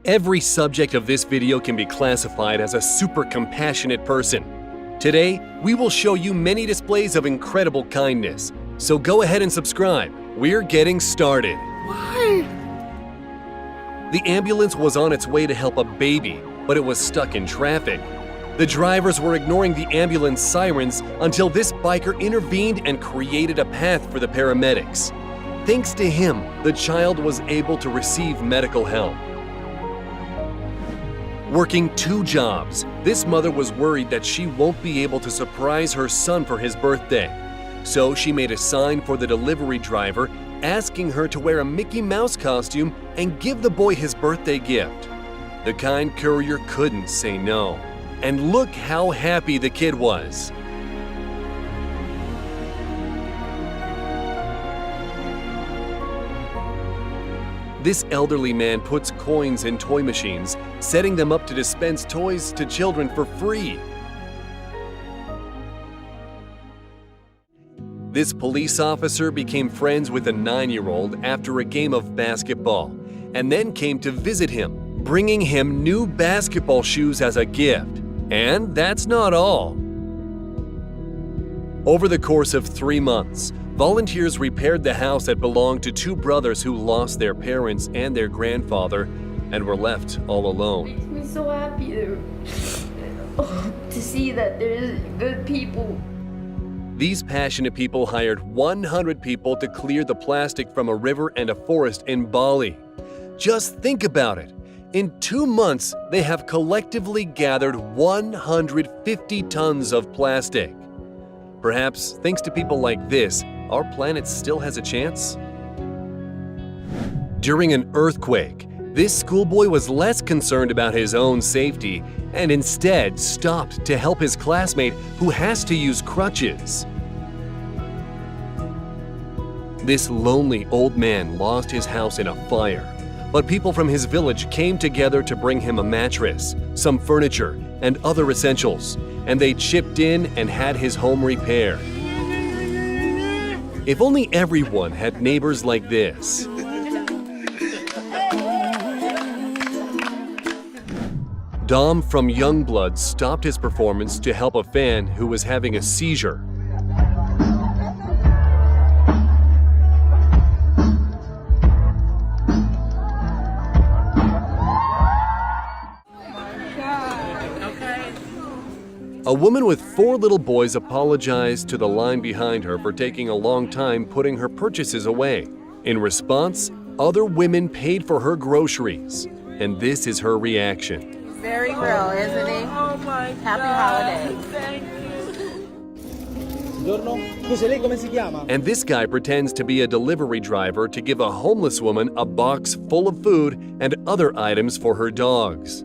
Every subject of this video can be classified as a super compassionate person. Today, we will show you many displays of incredible kindness. So go ahead and subscribe. We're getting started. Why? The ambulance was on its way to help a baby, but it was stuck in traffic. The drivers were ignoring the ambulance sirens until this biker intervened and created a path for the paramedics. Thanks to him, the child was able to receive medical help. Working 2 jobs, this mother was worried that she won't be able to surprise her son for his birthday. So she made a sign for the delivery driver asking her to wear a Mickey Mouse costume and give the boy his birthday gift. The kind courier couldn't say no. And look how happy the kid was. This elderly man puts coins in toy machines, setting them up to dispense toys to children for free. This police officer became friends with a 9-year-old after a game of basketball, and then came to visit him, bringing him new basketball shoes as a gift. And that's not all. Over the course of 3 months, volunteers repaired the house that belonged to 2 brothers who lost their parents and their grandfather and were left all alone. It makes me so happy to see that there's good people. These passionate people hired 100 people to clear the plastic from a river and a forest in Bali. Just think about it. In 2 months, they have collectively gathered 150 tons of plastic. Perhaps, thanks to people like this, our planet still has a chance? During an earthquake, this schoolboy was less concerned about his own safety and instead stopped to help his classmate who has to use crutches. This lonely old man lost his house in a fire. But people from his village came together to bring him a mattress, some furniture, and other essentials, and they chipped in and had his home repaired. If only everyone had neighbors like this. Dom from Youngblood stopped his performance to help a fan who was having a seizure. A woman with 4 little boys apologized to the line behind her for taking a long time putting her purchases away. In response, other women paid for her groceries, and this is her reaction. Very real, isn't he? Oh my Happy God. holidays. And this guy pretends to be a delivery driver to give a homeless woman a box full of food and other items for her dogs.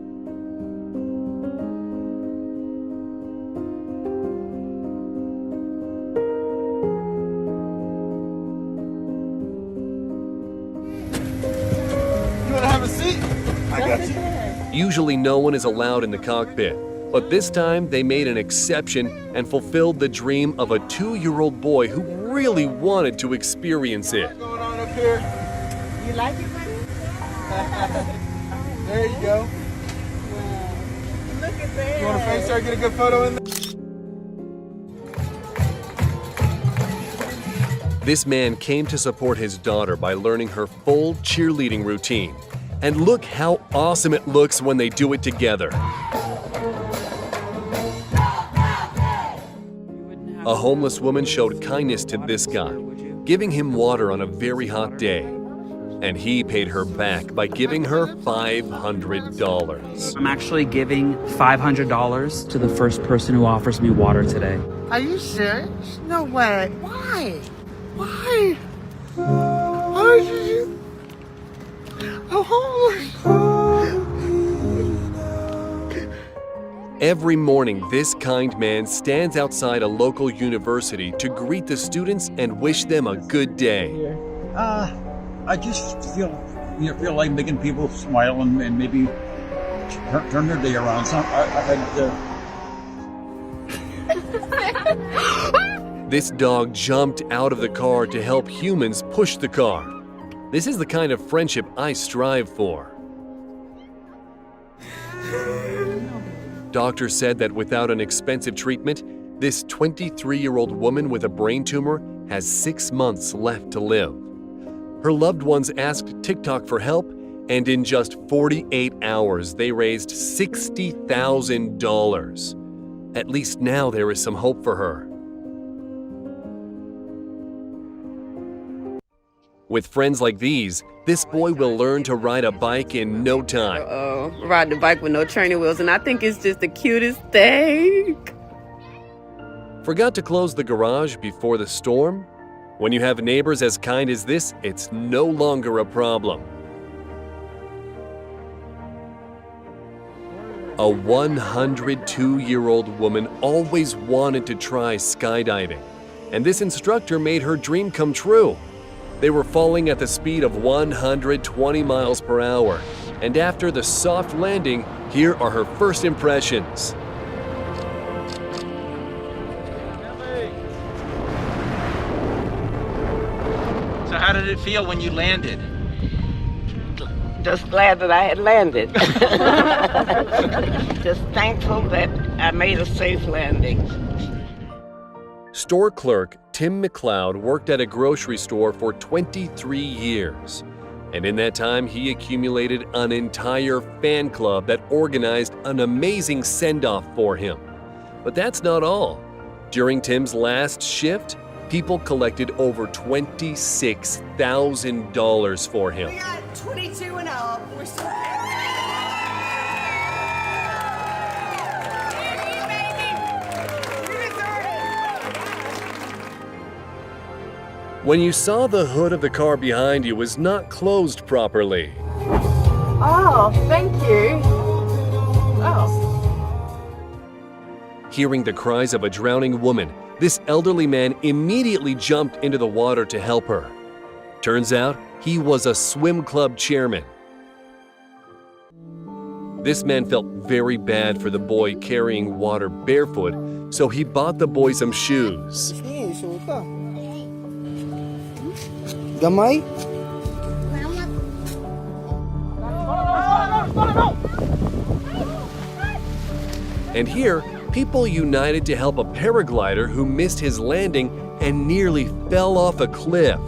Usually no one is allowed in the cockpit, but this time they made an exception and fulfilled the dream of a 2-year-old boy who really wanted to experience it. What's going on up here? You like it, buddy? There you go. Look at that. You want to face her, get a good photo in there? This man came to support his daughter by learning her full cheerleading routine. And look how awesome it looks when they do it together. A homeless woman showed kindness to this guy, giving him water on a very hot day. And he paid her back by giving her $500. I'm actually giving $500 to the first person who offers me water today. Are you serious? No way. Why? Why? Why did you? I'm homeless. Every morning, this kind man stands outside a local university to greet the students and wish them a good day. I just feel like making people smile and maybe turn their day around. So This dog jumped out of the car to help humans push the car. This is the kind of friendship I strive for. Doctors said that without an expensive treatment, this 23-year-old woman with a brain tumor has 6 months left to live. Her loved ones asked TikTok for help, and in just 48 hours, they raised $60,000. At least now there is some hope for her. With friends like these, this boy will learn to ride a bike in no time. Ride the bike with no training wheels, and I think it's just the cutest thing. Forgot to close the garage before the storm? When you have neighbors as kind as this, it's no longer a problem. A 102-year-old woman always wanted to try skydiving, and this instructor made her dream come true. They were falling at the speed of 120 miles per hour, and after the soft landing, here are her first impressions. So how did it feel when you landed? Just glad that I had landed. Just thankful that I made a safe landing. Store clerk Tim McLeod worked at a grocery store for 23 years. And in that time, he accumulated an entire fan club that organized an amazing send-off for him. But that's not all. During Tim's last shift, people collected over $26,000 for him. We got 22 and up. We're so When you saw the hood of the car behind you was not closed properly. Oh, thank you. Oh. Hearing the cries of a drowning woman, this elderly man immediately jumped into the water to help her. Turns out, he was a swim club chairman. This man felt very bad for the boy carrying water barefoot, so he bought the boy some shoes. Gamay? And here, people united to help a paraglider who missed his landing and nearly fell off a cliff.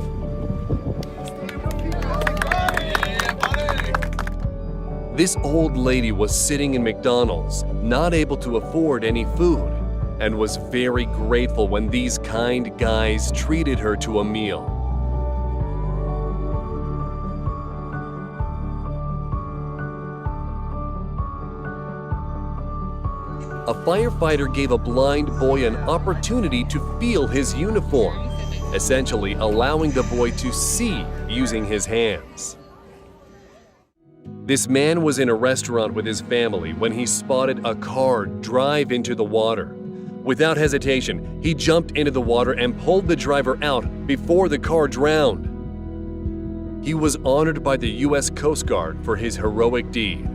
This old lady was sitting in McDonald's, not able to afford any food, and was very grateful when these kind guys treated her to a meal. A firefighter gave a blind boy an opportunity to feel his uniform, essentially allowing the boy to see using his hands. This man was in a restaurant with his family when he spotted a car drive into the water. Without hesitation, he jumped into the water and pulled the driver out before the car drowned. He was honored by the U.S. Coast Guard for his heroic deed.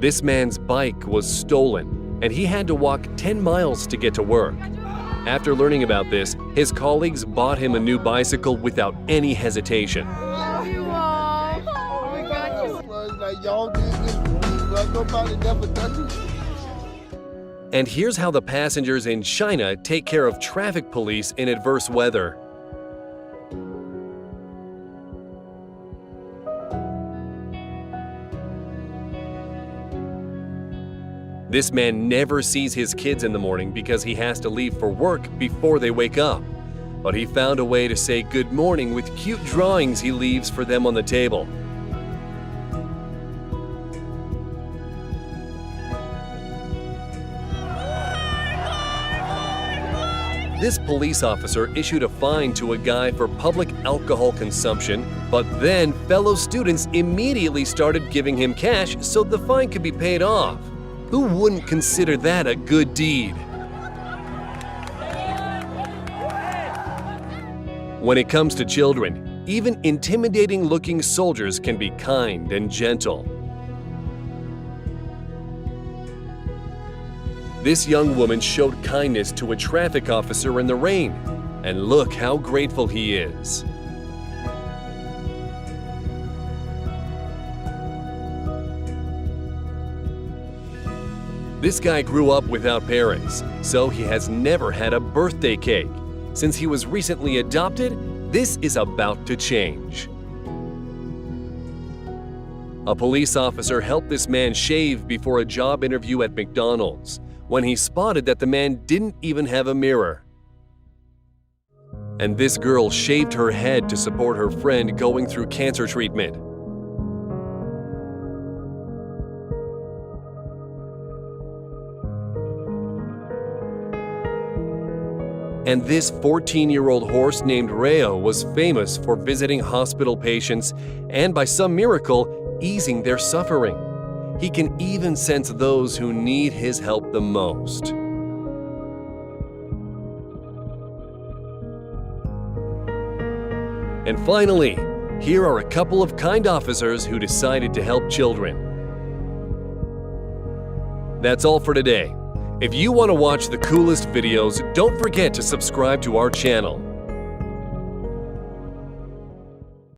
This man's bike was stolen, and he had to walk 10 miles to get to work. After learning about this, his colleagues bought him a new bicycle without any hesitation. And here's how the passengers in China take care of traffic police in adverse weather. This man never sees his kids in the morning because he has to leave for work before they wake up. But he found a way to say good morning with cute drawings he leaves for them on the table. This police officer issued a fine to a guy for public alcohol consumption, but then fellow students immediately started giving him cash so the fine could be paid off. Who wouldn't consider that a good deed? When it comes to children, even intimidating-looking soldiers can be kind and gentle. This young woman showed kindness to a traffic officer in the rain, and look how grateful he is. This guy grew up without parents, so he has never had a birthday cake. Since he was recently adopted, this is about to change. A police officer helped this man shave before a job interview at McDonald's when he spotted that the man didn't even have a mirror. And this girl shaved her head to support her friend going through cancer treatment. And this 14-year-old horse named Rayo was famous for visiting hospital patients and, by some miracle, easing their suffering. He can even sense those who need his help the most. And finally, here are a couple of kind officers who decided to help children. That's all for today. If you want to watch the coolest videos, don't forget to subscribe to our channel.